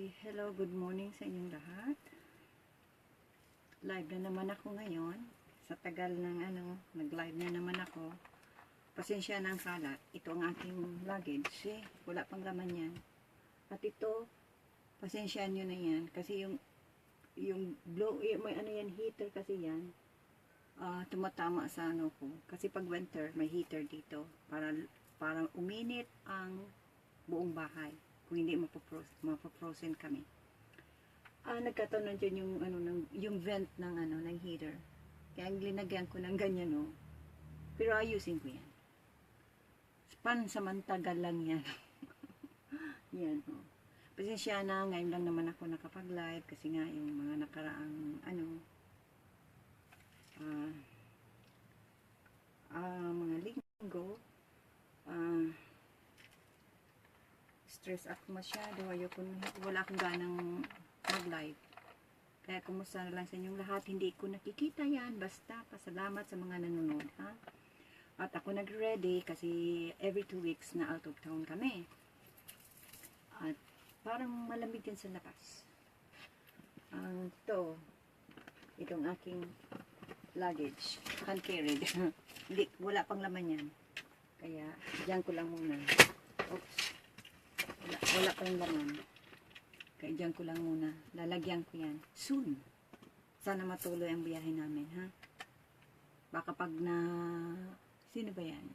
Hello, good morning sa inyong lahat. Live na naman ako ngayon. Sa tagal ng nag-live na naman ako. Pasensya na ang kalat. Ito ang aking luggage. Wala pang laman yan. At ito, pasensya nyo na yan. Kasi yung blow, may heater kasi yan. Tumatama sa ko. Kasi pag winter, may heater dito. Para uminit ang buong bahay. Kung hindi mapofrozen kami. Nagkataon na dyan yung vent ng heater. Kaya linagyan ko ng ganyan, no. Pero ayusin ko yan. Pansamantagal lang yan. Yan, no. Pasensya na, ngayon lang naman ako nakapag-live kasi nga yung mga nakaraang mga linggo, stress ako masyado, wala akong ganang mag-live. Kaya kumusta na lang sa inyong lahat, hindi ko nakikita yan, basta pasalamat sa mga nanonood, ha? At ako nag-ready kasi every 2 weeks na out of town kami. At parang malamig din sa labas. Itong aking luggage, hand-carried. Hindi, wala pang laman yan. Kaya, diyan ko lang muna. Oops. Wala pang laman. Kaya diyan ko lang muna. Lalagyan ko yan. Soon. Sana matuloy ang biyahe namin, ha? Baka pag sino ba yan?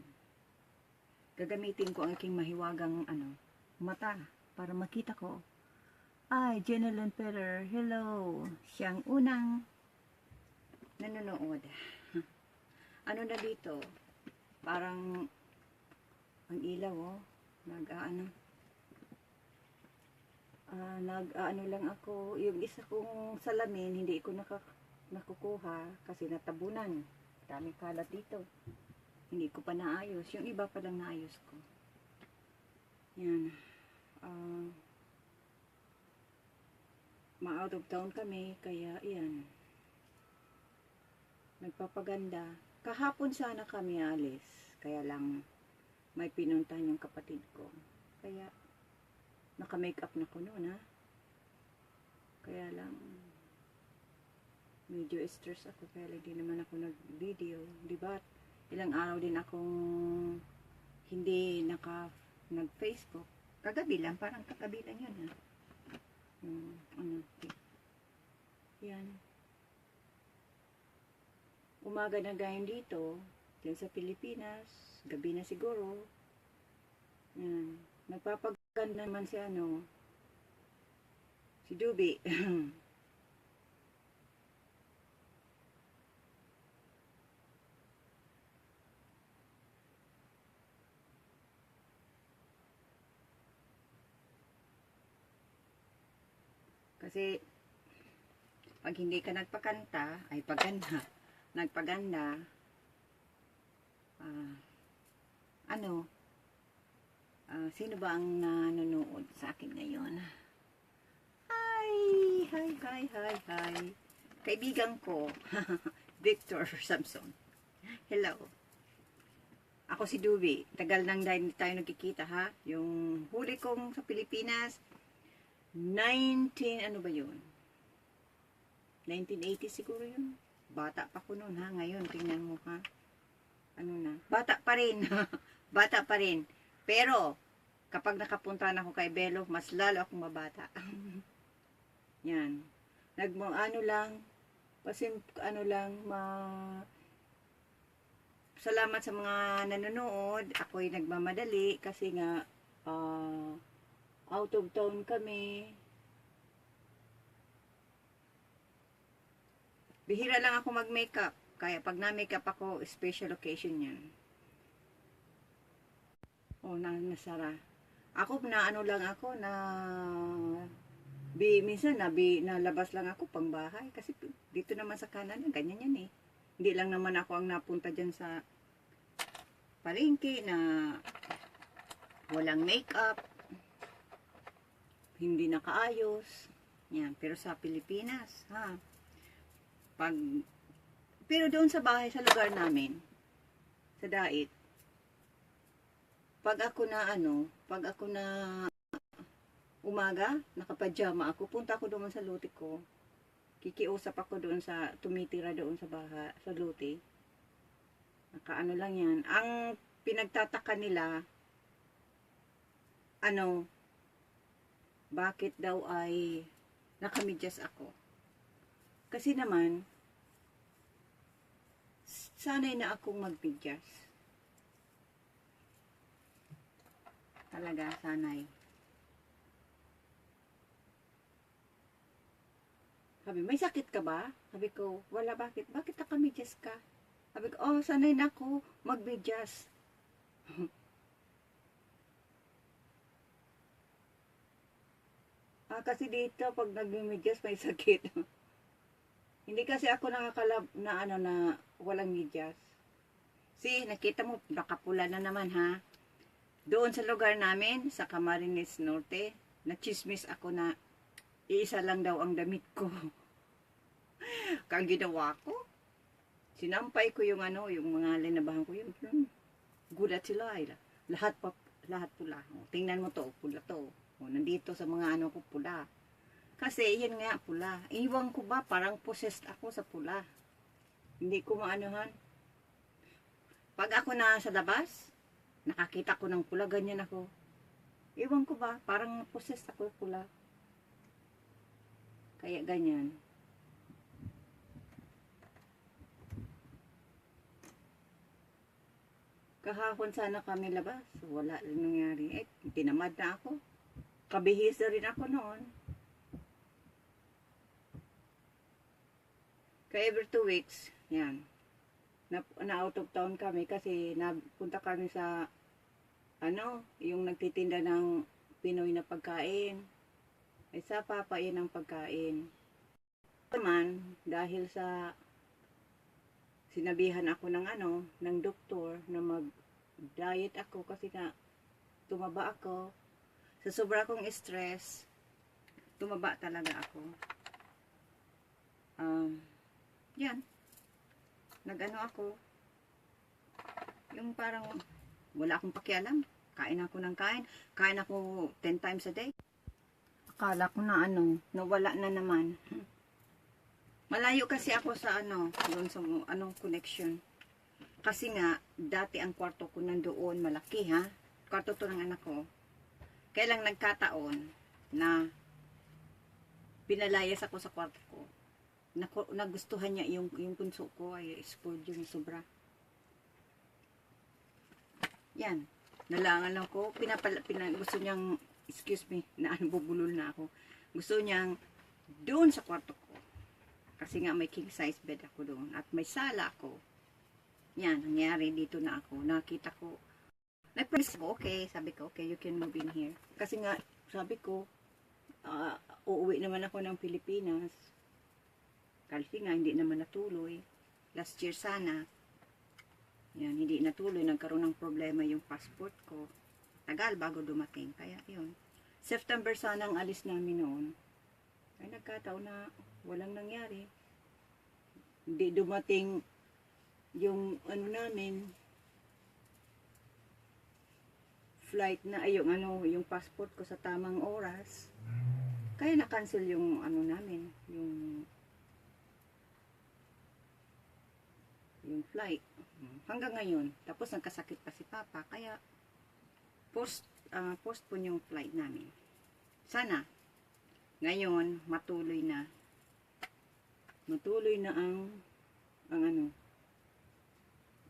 Gagamitin ko ang aking mahiwagang mata para makita ko. Ay, Jenelyn Petter. Hello. Siyang unang nanonood. Ano na dito? Parang ang ilaw, oh. Nag-ano lang ako, yung isa kong salamin, hindi ko nakukuha kasi natabunan. Daming kalat dito. Hindi ko pa naayos. Yung iba pa lang naayos ko. Yan. Ma-out of town kami, kaya yan. Nagpapaganda. Kahapon sana kami alis. Kaya lang, may pinuntahan yung kapatid ko. Kaya, naka-makeup na ko noon, ha? Kaya lang, medyo stress ako. Kaya lang di naman ako nag-video. Diba? Ilang araw din akong hindi nag-Facebook. Kagabi lang, parang kagabi lang yun, ha? Yan. Umaga na gayon dito, dyan sa Pilipinas, gabi na siguro. Yan. Nagpapaganda naman si Dubi. Kasi, pag hindi ka nagpaganda, sino ba ang nanonood sa akin ngayon? Hi! Kaibigan ko, Victor Samson. Hello. Ako si Dubi. Tagal nang dahil tayo nagkikita, ha? Yung huli kong sa Pilipinas, 1980 siguro yun. Bata pa ko noon, ha? Ngayon, tingnan mo, ha? Bata pa rin. Bata pa rin. Pero, kapag nakapunta na ako kay Belo, mas lalo akong mabata. Yan. Salamat sa mga nanonood. Ako'y nagmamadali kasi nga, out of town kami. Bihira lang ako mag-makeup. Kaya pag na-makeup ako, special occasion yan. Nasara. Ako minsan nalabas lang ako pang bahay. Kasi dito naman sa Canada, ganyan yan eh. Hindi lang naman ako ang napunta dyan sa palengke na walang makeup. Hindi nakaayos. Yan. Pero sa Pilipinas, ha? Pero doon sa bahay, sa lugar namin, sa Dait, pag ako na umaga, nakapajama ako. Punta ako doon sa lote ko. Kikiusap ako doon sa, tumitira doon sa sa lote. Nakaano lang yan. Ang pinagtataka nila, bakit daw ay nakamidyas ako. Kasi naman, sanay na akong magbidyas. Talaga, sanay. Sabi, may sakit ka ba? Sabi ko, wala, bakit? Bakit nakamidyas ka? Sabi ko, oh, sanay na ako magbidyas. Kasi dito, pag nagmimedyas, may sakit. Hindi kasi ako nakakalab na na walang medyas. See, nakita mo, nakapula na naman ha. Doon sa lugar namin, sa Camarines Norte, nachismis ako na iisa lang daw ang damit ko. Kang ginawa ko, sinampay ko yung yung mga linabahan ko yun. Gulat sila. Lahat pula. Tingnan mo to, pula to. Nandito sa mga ko pula. Kasi yun nga pula. Iwan ko ba parang possessed ako sa pula. Hindi ko maanuhan. Pag ako na sa labas, nakakita ko ng pula, ganyan ako. Iwan ko ba parang possessed ako sa pula. Kaya ganyan. Kahapon sana kami labas. Wala rin nangyari. Tinamad na ako. Kabihis na rin ako noon. Kaya every 2 weeks, yan. Na out of town kami kasi napunta kami sa yung nagtitinda ng Pinoy na pagkain. Ay sa papain ng pagkain. Naman, dahil sa sinabihan ako ng doktor na mag-diet ako kasi nga tumaba ako. Sa sobra kong stress, tumaba talaga ako. Yan. Nag-ano ako. Yung parang wala akong pakialam. Kain ako ng kain. Kain ako 10 times a day. Akala ko na nawala na naman. Malayo kasi ako sa doon sa connection. Kasi nga, dati ang kwarto ko nandoon, malaki ha. Kwarto to ng anak ko. Kaya lang nagkataon na pinalayas ako sa kwarto ko. Nagustuhan niya yung punso ko, ay spoiled yung sobra. Yan. Nalangan ako. Gusto niyang, excuse me, bubulol na ako. Gusto niyang doon sa kwarto ko. Kasi nga may king size bed ako doon. At may sala ako. Yan, nangyari dito na ako. Nakita ko. Nag-promise ko, okay. Sabi ko, okay, you can move in here. Kasi nga, sabi ko, uuwi naman ako ng Pilipinas. Kasi nga, hindi naman natuloy. Last year sana. Yan, hindi natuloy. Nagkaroon ng problema yung passport ko. Tagal bago dumating. Kaya, yun. September sana ang alis namin noon. Ay, nagkataon na walang nangyari. Hindi dumating yung namin, flight na, yung passport ko sa tamang oras. Kaya na-cancel yung namin, yung flight. Hanggang ngayon. Tapos nagkasakit pa si Papa. Kaya postpone yung flight namin. Sana ngayon matuloy na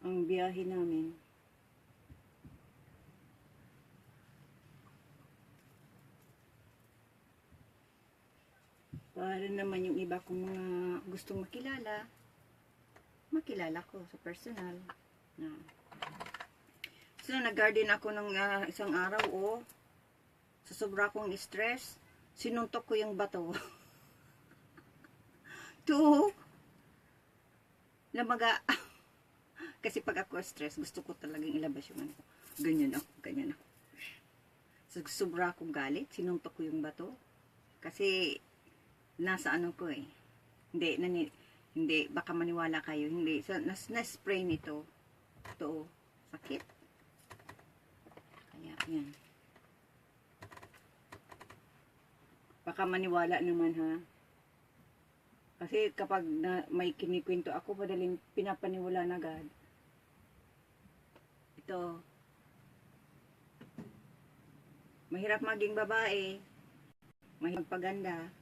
ang biyahe namin. Para naman yung iba kong mga gustong makilala ko sa personal. So, nag-garden ako ng isang araw, sa sobra kong stress, sinuntok ko yung bato. Namaga. Kasi pag ako stress, gusto ko talagang ilabas yung ganyan ako. So, sobra akong galit, sinuntok ko yung bato. Kasi, nasa ko hindi, baka maniwala kayo, hindi, na-spray nito. Ito, sakit. Kaya, yan. Baka maniwala naman ha. Kasi kapag may kinikwento ako, madaling pinapaniwala na agad. Ito. Mahirap maging babae. Mahirap magpaganda.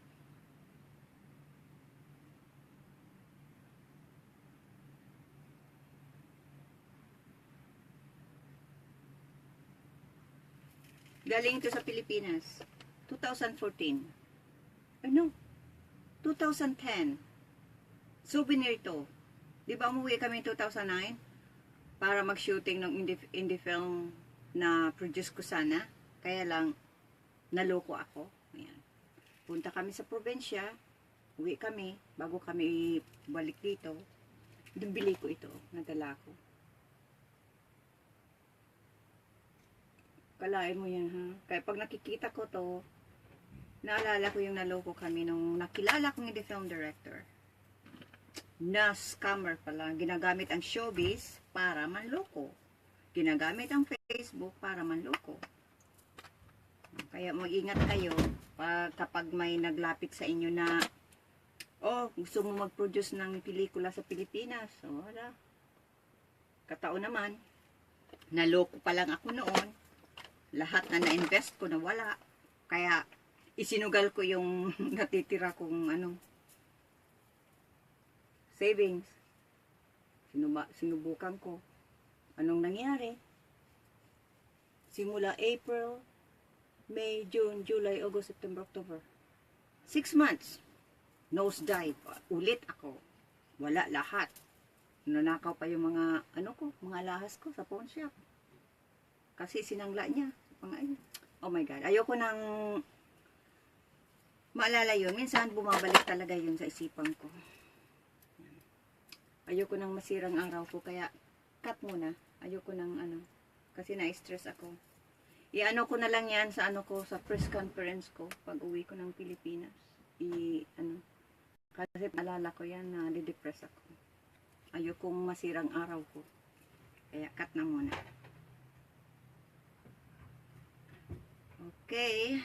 Galing ito sa Pilipinas. 2014. Ano? 2010. Souvenir to. Di ba umuwi kami 2009? Para mag-shooting ng indie film na produce ko sana. Kaya lang, naloko ako. Ayan. Punta kami sa probinsya. Uwi kami. Bago kami balik dito. Bili ko ito. Nadala ko. Kalain mo yan ha. Kaya pag nakikita ko to, naalala ko yung naloko kami nung nakilala kong indie film director. Na scammer pala. Ginagamit ang showbiz para manloko. Ginagamit ang Facebook para manloko. Kaya mag-ingat kayo kapag may naglapit sa inyo na gusto mo mag-produce ng pelikula sa Pilipinas. So, wala. Katao naman. Naloko pa lang ako noon. Lahat na na-invest ko na wala. Kaya, isinugal ko yung natitira kong savings. Sinubukan ko. Anong nangyari? Simula April, May, June, July, August, September, October. 6 months. Nose dive. Ulit ako. Wala lahat. Nanakaw pa yung mga, mga lahas ko sa pawn shop. Kasi sinangla niya. Oh my God. Ayoko nang maalala yun. Minsan bumabalik talaga yun sa isipan ko. Ayoko nang masirang araw ko. Kaya cut muna. Ayoko nang kasi na-stress ako. I-ano ko na lang yan sa sa press conference ko pag uwi ko ng Pilipinas. Kasi maalala ko yan na di-depress ako. Ayokong masirang araw ko. Kaya cut na muna. Okay.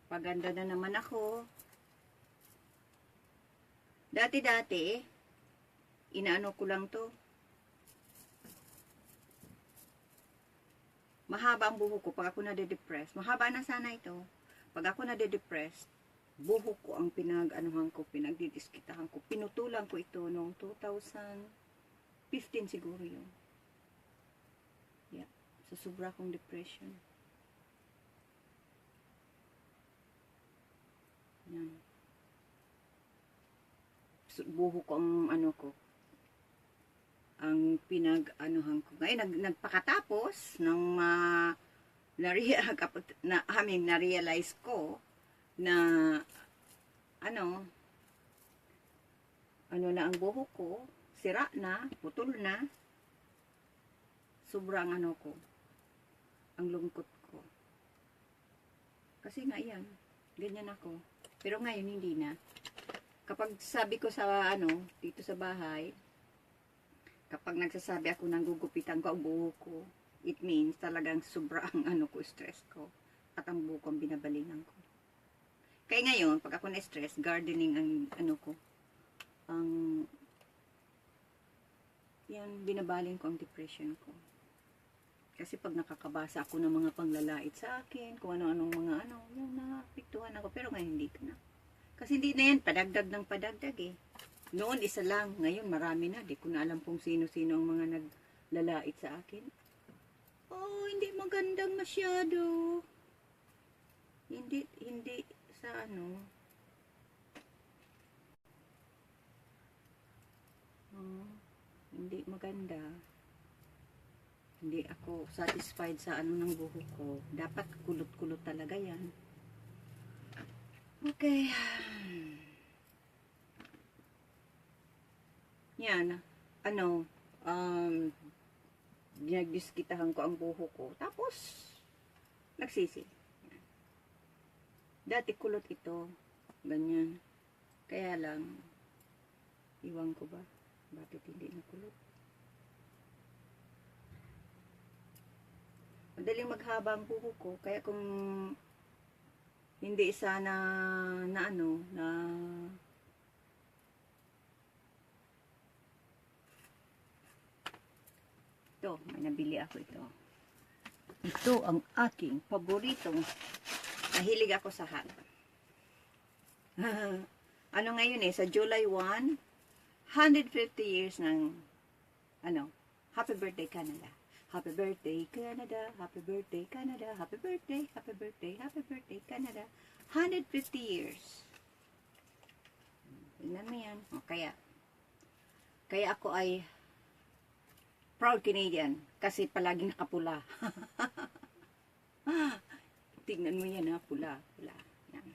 Paganda na naman ako. Dati-dati, inaano ko lang to. Mahaba ang buhok ko pag ako nade-depress. Mahaba na sana ito. Pag ako nade-depress, buhok ko ang pinagdidiskitahan ko. Pinutulan ko ito noong 2015 siguro yun. Yeah. Sa sobra kong depression. Yan. Buhok ko ang ang pinag-anuhan ko. Ngayon, nagpakatapos ng na-realize ko na na ang buhok ko, sira na, putol na, sobrang ko, ang lungkot ko. Kasi nga yan, ganyan ako. Pero ngayon, hindi na. Kapag sabi ko sa dito sa bahay, kapag nagsasabi ako ng gugupitan ko ang buhok ko, it means talagang sobrang stress ko. At ang buhok ko ang binabalingan ko. Kaya ngayon, pag ako na-stress, gardening ang ko. Yan, binabaling ko ang depression ko. Kasi pag nakakabasa ako ng mga panglalait sa akin, kung ano-anong mga yung napiktuhan ako. Pero ngayon hindi ko na. Kasi hindi na yan, padagdag ng padagdag eh. Noon isa lang, ngayon marami na. Di ko na alam kung sino-sino ang mga naglalait sa akin. Oh, hindi magandang masyado. Hindi sa hindi maganda. Hindi ako satisfied sa ng buhok ko. Dapat kulot-kulot talaga yan. Okay. Yan. Dinagdiskitahan ko ang buhok ko. Tapos, nagsisi. Yan. Dati kulot ito. Ganyan. Kaya lang, iwan ko ba? Bakit hindi na kulot? madaling maghaba ang buhok ko. Kaya kung hindi sana na ano, na ito, may nabili ako ito. Ito ang aking paboritong. Nahilig ako sa hat. Ano ngayon sa July 1, 150 years ng, Happy Birthday Canada. Happy Birthday Canada, Happy Birthday Canada, Happy Birthday, Happy Birthday, Happy Birthday Canada. 150 years. Tingnan mo yan. Kaya ako ay proud Canadian kasi palaging nakapula. Tingnan mo yan pula. Yan.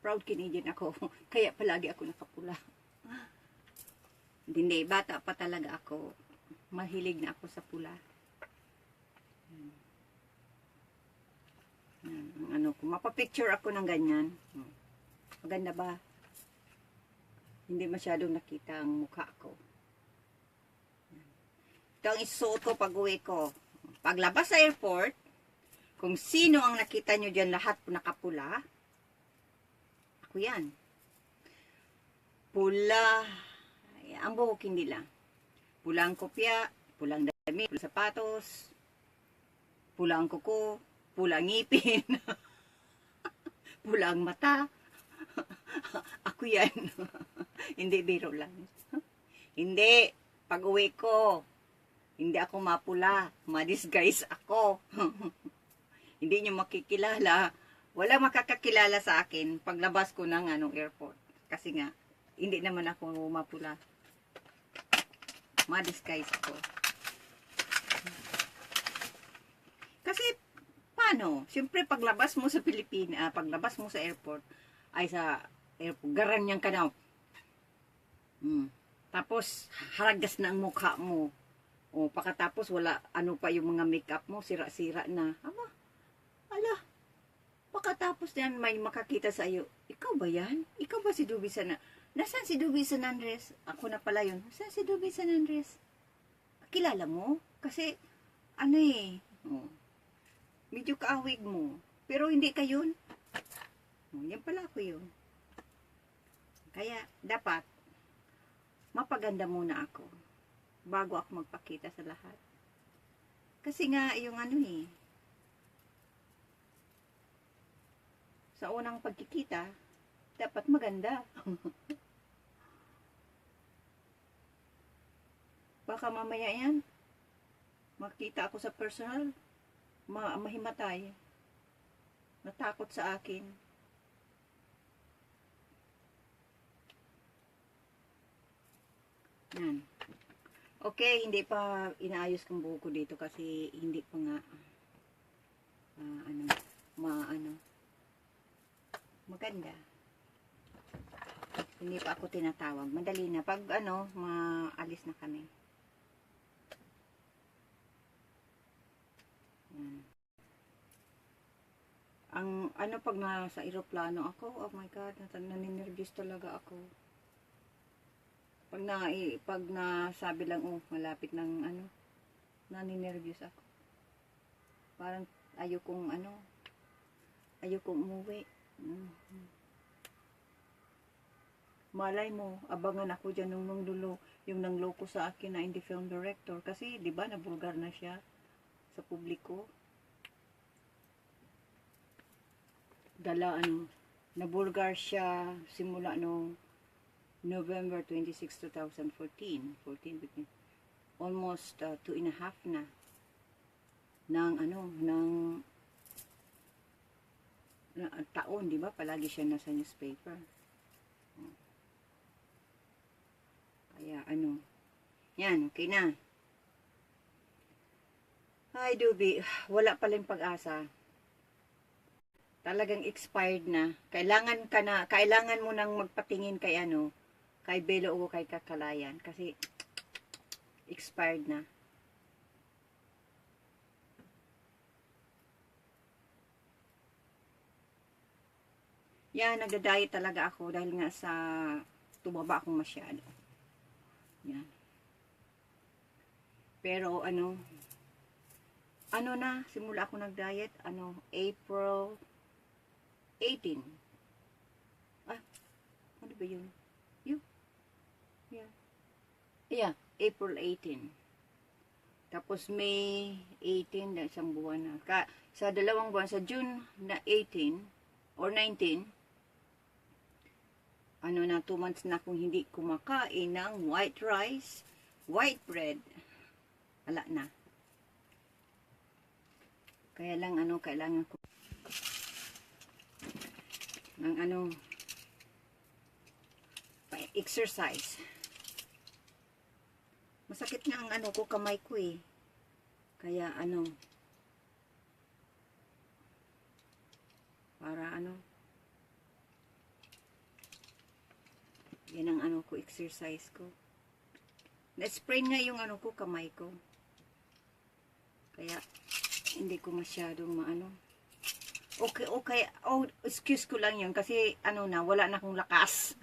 Proud Canadian ako. Kaya palagi ako nakapula. Hindi, bata pa talaga ako. Mahilig na ako sa pula. Kung mapapicture ako ng ganyan. Maganda ba? Hindi masyadong nakita ang mukha ko. Ito ang isuot ko pag uwi ko. Paglabas sa airport, kung sino ang nakita nyo dyan, lahat po nakapula. Ako yan. Pula. Ang buhok hindi lang. Pulang kopya, pulang damit, pulang sapatos, pulang kuko, pulang ngipin, pulang mata. Ako yan. Hindi, biro lang. Hindi. Pag uwi ko, hindi ako mapula. Ma-disguise ako. Hindi nyo makikilala. Walang makakakilala sa akin paglabas ko ng airport. Kasi nga, hindi naman ako mapula. Ma-disguise ako. Kasi, paano? Siyempre, paglabas mo sa Pilipinas, paglabas mo sa airport, ay sa airport, garanyan ka na. Tapos, haragas na ang mukha mo. O, pagkatapos, wala, pa yung mga makeup mo, sira-sira na. Ala, pagkatapos yan, may makakita sa iyo, ikaw ba yan? Ikaw ba si Dubi San? Nasaan si Dubi San Andres? Ako na pala yun. Nasaan si Dubi San Andres? Kilala mo? Kasi, medyo kaawig mo. Pero hindi ka yun. Yan pala ako yun. Kaya, dapat, mapaganda muna ako bago ako magpakita sa lahat. Kasi nga, yung sa unang pagkikita, dapat maganda. Baka mamaya yan, makita ako sa personal, mahimatay, natakot sa akin. Yan. Okay, hindi pa inaayos kong buhok ko dito kasi hindi pa nga maganda. Hindi pa ako tinatawag. Madali na. Pag maalis na kami. Yan. Pag nasa aeroplano ako, oh my God, naninervyos talaga ako. Pag nasabi lang, malapit ng naninervyos ako. Parang ayokong umuwi. Malay mo, abangan ako dyan nung dulo, yung nangloko sa akin na hindi film director. Kasi, di ba, nabulgar na siya sa publiko. Nabulgar siya simula nung November 26, 2014. Almost 2.5 na. ng taon, di ba? Palagi siya nasa newspaper. Kaya yan, okay na. Ay, Dubi, wala palang pag-asa. Talagang expired na. Kailangan mo nang magpatingin kay kay Belo o kay Kakalayan kasi expired na. Yan, nagda-diet talaga ako dahil nga sa tumaba akong masyado. Yan. Pero ano na, simula ako nag-diet, April 18. Ano ba yun? Yeah. Yeah, April 18. Tapos May 18, na isang buwan na. Sa 2 buwan, sa June na 18 or 19, 2 months na akong hindi kumakain ng white rice, white bread. Wala na. Kaya lang kailangan ko ng exercise. Masakit na ang kamay ko eh. Kaya para yan ang exercise ko. Na-sprain nga yung kamay ko. Kaya hindi ko masyadong Okay. Oh, excuse ko lang yun kasi wala na akong lakas.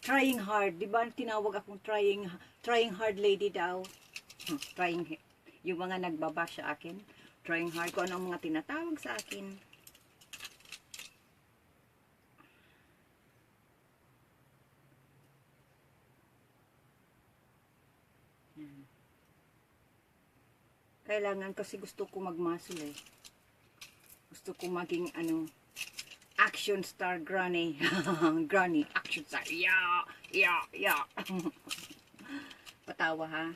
Trying hard, 'di ba? Tinawag akong trying hard lady daw. Yung mga nagbaba sa akin, trying hard ko ang mga tinatawag sa akin. Kailangan kasi gusto ko magmuscle eh. Gusto ko maging action star granny. Granny, action star. Yeah. Patawa ha.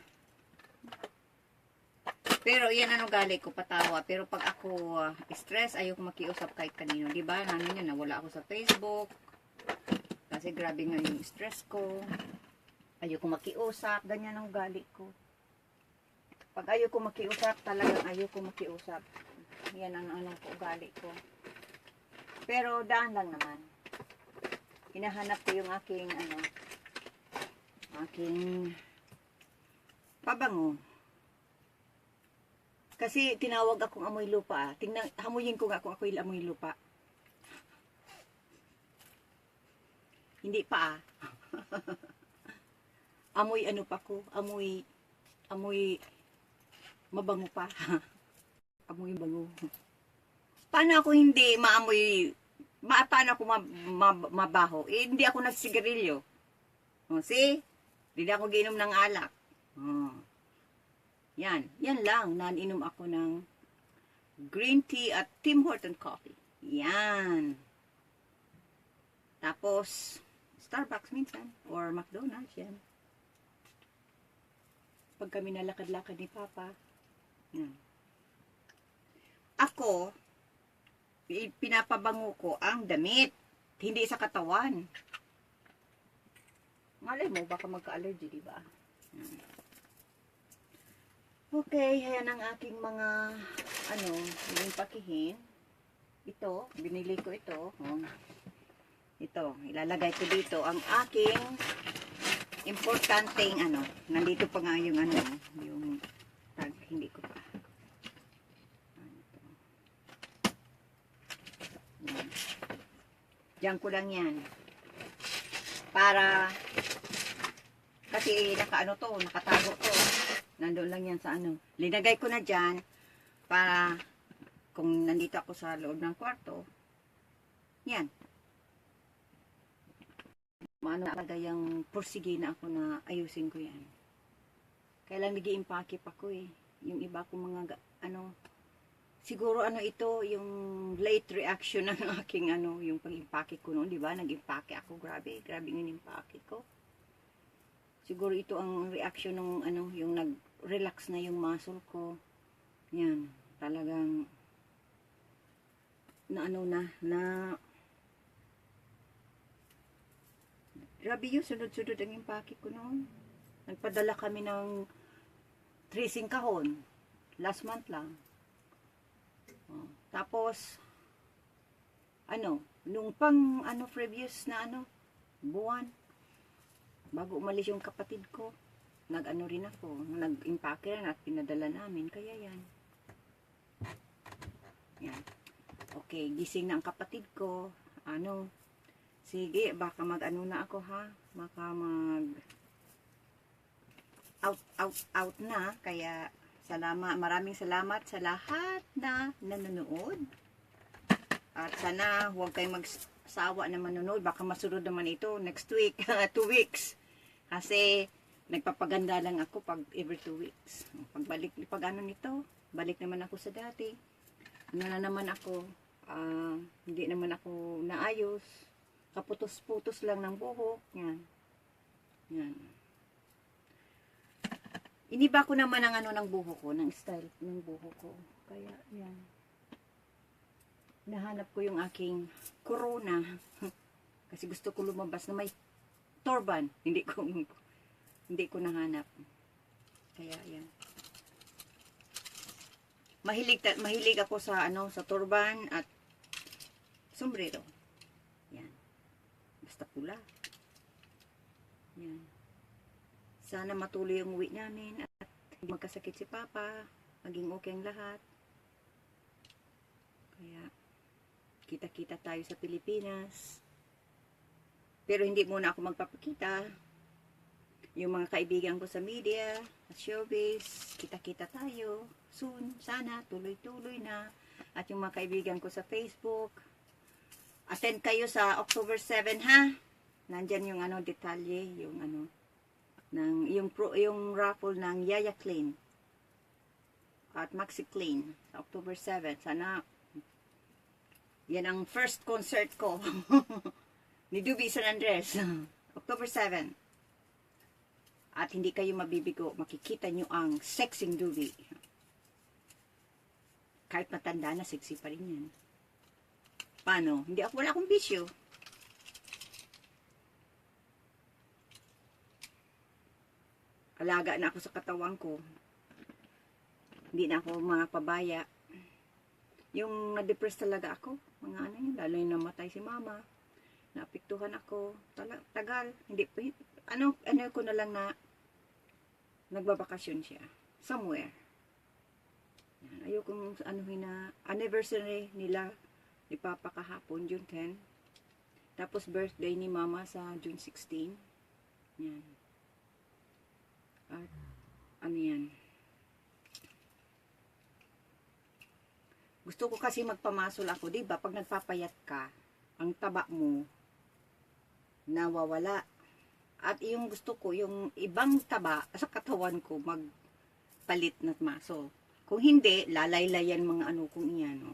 Pero yan gali ko, patawa. Pero pag ako stress, ayoko makiusap kahit kanino. Diba? Namin yun, nawala ako sa Facebook. Kasi grabe nga yung stress ko. Ayoko makiusap. Ganyan ang gali ko. Pag ayoko makiusap, talagang ayoko makiusap. Yan ang ugali ko. Pero daan lang naman. Hinahanap ko yung aking pabango. Kasi tinawag akong amoy lupa. Hamuyin ko nga kung ako'y amoy lupa. Hindi pa Amoy pa ko. Amoy mabango pa. Amoy bango. Paano ako hindi maamoy, paano ako mabaho? Eh, hindi ako nagsigarilyo. See? Hindi ako giinom ng alak. Yan lang. Naninom ako ng green tea at Tim Horton coffee. Yan. Tapos, Starbucks minsan. Or McDonald's, yan. Pag kami nalakad-lakad ni Papa, yan. Ako, pinapabango ko ang damit, hindi sa katawan. Malay mo, baka magka-allergy, diba? Okay, yan ang aking mga, yung pakihin. Ito, binili ko ito. Ito, ilalagay ko dito ang aking importanteng, nandito pa nga yung, yung tag, hindi ko pa. Diyan ko lang yan. Para, kasi nakatago to. Nandun lang yan sa Linagay ko na dyan, para, kung nandito ako sa loob ng kwarto, yan. Talaga yung pursige na ako na ayusin ko yan. Kailang nag-i-impake pa ko eh. Yung iba kong mga, siguro ito, yung late reaction ng aking yung pag-impake ko noon, di ba? Nag-impake ako, grabe yung impake ko. Siguro ito ang reaction ng yung nag-relax na yung muscle ko. Yan, talagang grabe yun, sunod-sunod ang impake ko noon. Nagpadala kami ng 3 kahon. Last month lang. Tapos, nung pang, previous na, buwan, bago umalis yung kapatid ko, rin ako, nag-impake rin at pinadala namin, kaya yan. Yan. Okay, gising na ang kapatid ko, sige, baka na ako ha, baka out na, kaya, Maraming salamat sa lahat na nanonood. At sana huwag kayong magsawa na manonood. Baka masunod naman ito next week, 2 weeks. Kasi nagpapaganda lang ako pag every 2 weeks. Pag ano nito, balik naman ako sa dati. Ano na naman ako, hindi naman ako naayos. Kaputos-putos lang ng buhok. Yan. Yan. Iniba ko naman ang ano ng buhok ko, ng style ng buhok ko. Kaya, yan. Nahanap ko yung aking corona. Kasi gusto ko lumabas na may turban. Hindi ko nahanap. Kaya, yan. Mahilig ako sa sa turban at sombrero. Yan. Basta pula. Yan. Sana matuloy ang uwi namin at magkasakit si Papa, maging okay ang lahat. Kaya, kita-kita tayo sa Pilipinas. Pero hindi muna ako magpapakita. Yung mga kaibigan ko sa media, sa showbiz, kita-kita tayo. Soon, sana, tuloy-tuloy na. At yung mga kaibigan ko sa Facebook, attend kayo sa October 7, ha? Nandyan yung detalye, yung yung raffle ng Yaya Clean at Maxi Clean sa October 7. Sana yan ang first concert ko ni Dubi San Andres. October 7. At hindi kayo mabibigo, makikita nyo ang sexing Dubi. Kahit matanda na, sexy pa rin yan. Paano? Wala akong bisyo. Alaga na ako sa katawan ko. Hindi na ako mga pabaya. Yung na-depress talaga ako. Mga yun, lalo yung namatay si mama. Naapektuhan ako. Tagal. Hindi, ko na lang na nagbabakasyon siya. Somewhere. Ayokong na anniversary nila ni Papa kahapon, June 10. Tapos birthday ni Mama sa June 16. Yan. At yan. Gusto ko kasi magpamasol ako, 'di ba? Pag nagpapayat ka, ang taba mo nawawala. At yung gusto ko, yung ibang taba sa katawan ko magpalit na maso. Kung hindi, lalaylayan mga kung iyan,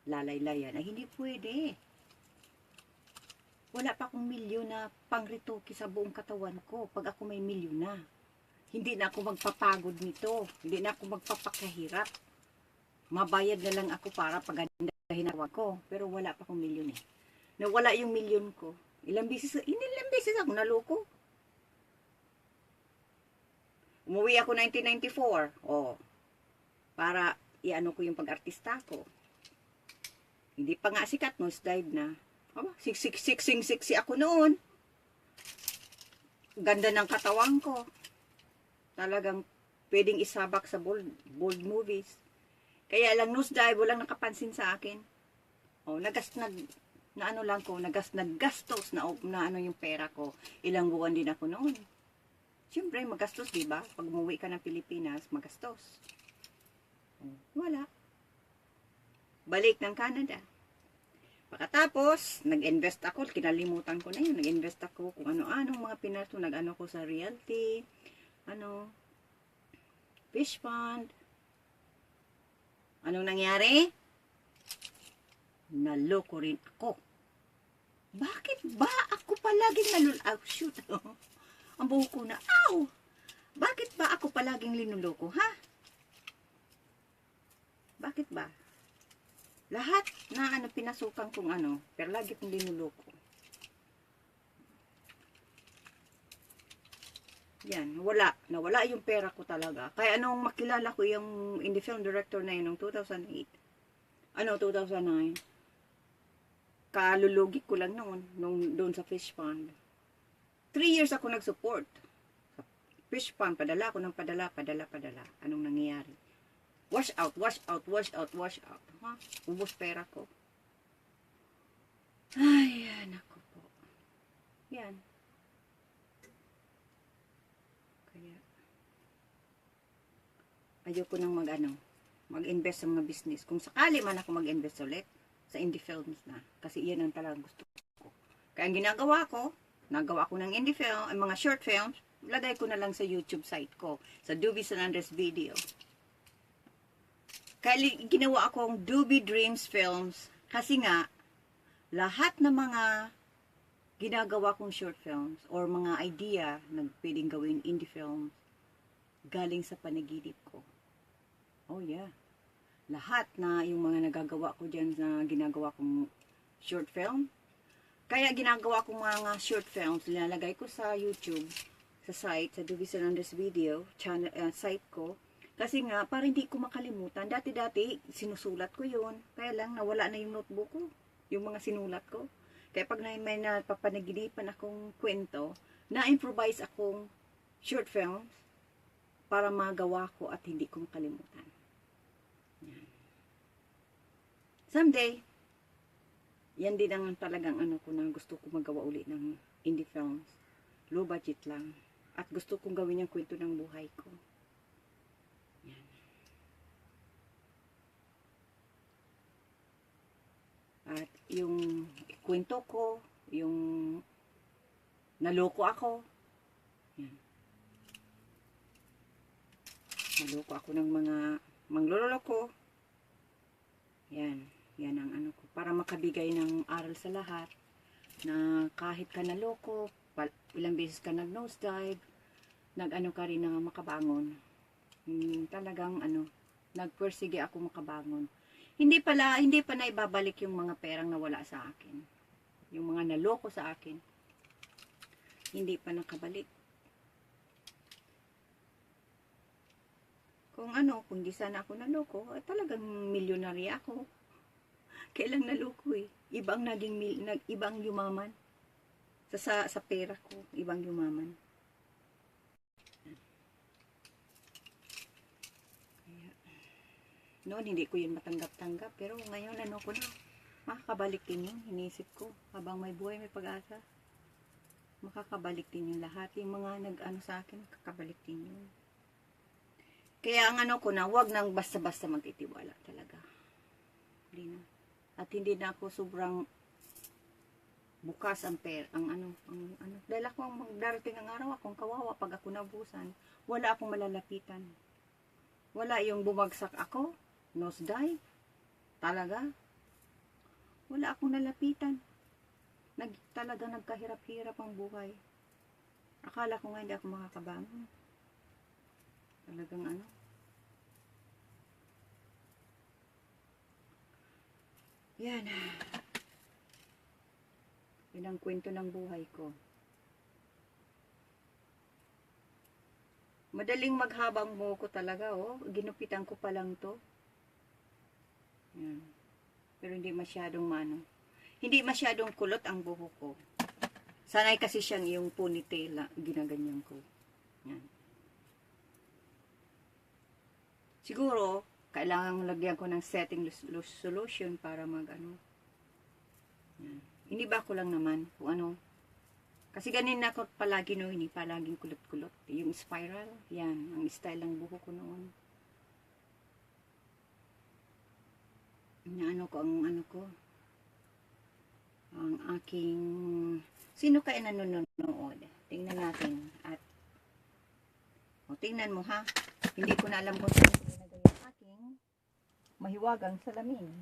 lalaylayan. Ay, hindi pwede. Wala pa akong milyon na pangrituki sa buong katawan ko pag ako may milyon na. Hindi na ako magpapagod nito. Hindi na ako magpapakahirap. Mabayad na lang ako para pagandahin ako. Pero wala pa akong milyon eh. Nawala yung milyon ko. Ilang beses ako naloko. Umuwi ako 1994. Para ko yung pag-artista ko. Hindi pa nga sikat, nose dive na. Sexy ako noon. Ganda ng katawan ko. Talagang pwedeng isabak sa bold movies. Kaya lang nose dive, walang nakapansin sa akin. Naggastos na yung pera ko. Ilang buwan din ako noon. Siyempre, magastos, diba? Pag umuwi ka ng Pilipinas, magastos. Wala. Balik ng Canada. Pagkatapos, nag-invest ako. Kinalimutan ko na yun. Nag-invest ako kung ano-anong mga pinato. Nag-ano ko sa realty. Fish pond. Anong nangyari? Naloko rin ako. Bakit ba ako palaging shoot. Ang buhok ko na, bakit ba ako palaging linuloko, ha? Bakit ba? Lahat na pinasukan kong pero lagi kong linuloko. Yan, nawala yung pera ko talaga. Kaya makilala ko yung indie film director na yun noong 2008. 2009. Kalulugi ko lang doon sa fish pond. 3 years ako nag-support. Sa fish pond, padala ko ng padala. Anong nangyayari? Wash out. Ha? Ubos pera ko. Ay, nako po. Yan. ayoko nang mag-invest sa mga business. Kung sakali man ako mag-invest ulit sa indie films na. Kasi iyan ang talagang gusto ko. Kaya ang ginagawa ko, nagawa ko ng indie film, mga short films, lagay ko na lang sa YouTube site ko, sa Doobie San Andres Video. Kaya ginawa akong Doobie Dreams Films kasi nga, lahat ng mga ginagawa kong short films or mga idea na pwedeng gawin indie films, galing sa panaginip ko. Oh yeah. Lahat na yung mga nagagawa ko dyan na ginagawa kong short film. Kaya ginagawa kong mga short films, nilalagay ko sa YouTube, sa site, sa Doobie San Andres Video, channel, site ko. Kasi nga, para hindi ko makalimutan. Dati-dati, sinusulat ko yun. Kaya lang, nawala na yung notebook ko. Yung mga sinulat ko. Kaya pag may napapanaginipan akong kwento, na-improvise akong short films para magawa ko at hindi ko makalimutan. Yan. Someday, yan din ang talagang ko na gusto ko magawa ulit ng indie films. Low budget lang. At gusto kong gawin yung kwento ng buhay ko. Yan. At yung kwento ko, yung naloko ako. Yan. Naloko ako ng mga mangloloko. Yan. Yan ang ko. Para makabigay ng aral sa lahat. Na kahit ka naloko, ilang beses ka nag-nosedive, nag-ano ka rin na makabangon. Talagang nagpursige ako makabangon. Hindi pa na ibabalik yung mga perang nawala sa akin. Yung mga naloko sa akin. Hindi pa nakabalik. Kung di sana ako naloko, talagang milyonarya ako. Kailang naloko eh. Ibang ibang yumaman. Sa pera ko, ibang yumaman. Noon, hindi ko yun matanggap-tanggap. Pero ngayon, ko na. Makakabalik din yun. Inisip ko. Habang may buhay, may pag-asa. Makakabalik din yun lahat. Yung mga nag-ano sa akin, makakabalik din yun. Kaya ang ko na, wag nang basta-basta magtitiwala talaga. Hindi na. At hindi na ako sobrang bukas ang pera. Dahil ako ang darating ng araw, akong kawawa pag ako nabusan. Wala akong malalapitan. Wala yung bumagsak ako. Nosedive? Talaga? Wala akong nalapitan. Talagang nagkahirap-hirap ang buhay. Akala ko nga hindi ako makakabangon. Talagang Yan. Yan ang kwento ng buhay ko. Madaling maghabang buhok ko talaga, oh. Ginupitan ko pa lang to. Yan. Pero hindi masyadong Hindi masyadong kulot ang buhok ko. Sanay kasi siyang yung ponytail, ginaganyan ko. Yan. Siguro, kailangan lagyan ko ng setting solution para Yan. Iniba ko lang naman kung Kasi ganin ako palagi hindi palaging kulot-kulot. Yung spiral, yan, ang style ng buhok ko noon. Ang aking, sino kaya nanonood? Tingnan natin. At, tingnan mo ha. Hindi ko na alam kung sino nilagay ang aking mahiwagang salamin.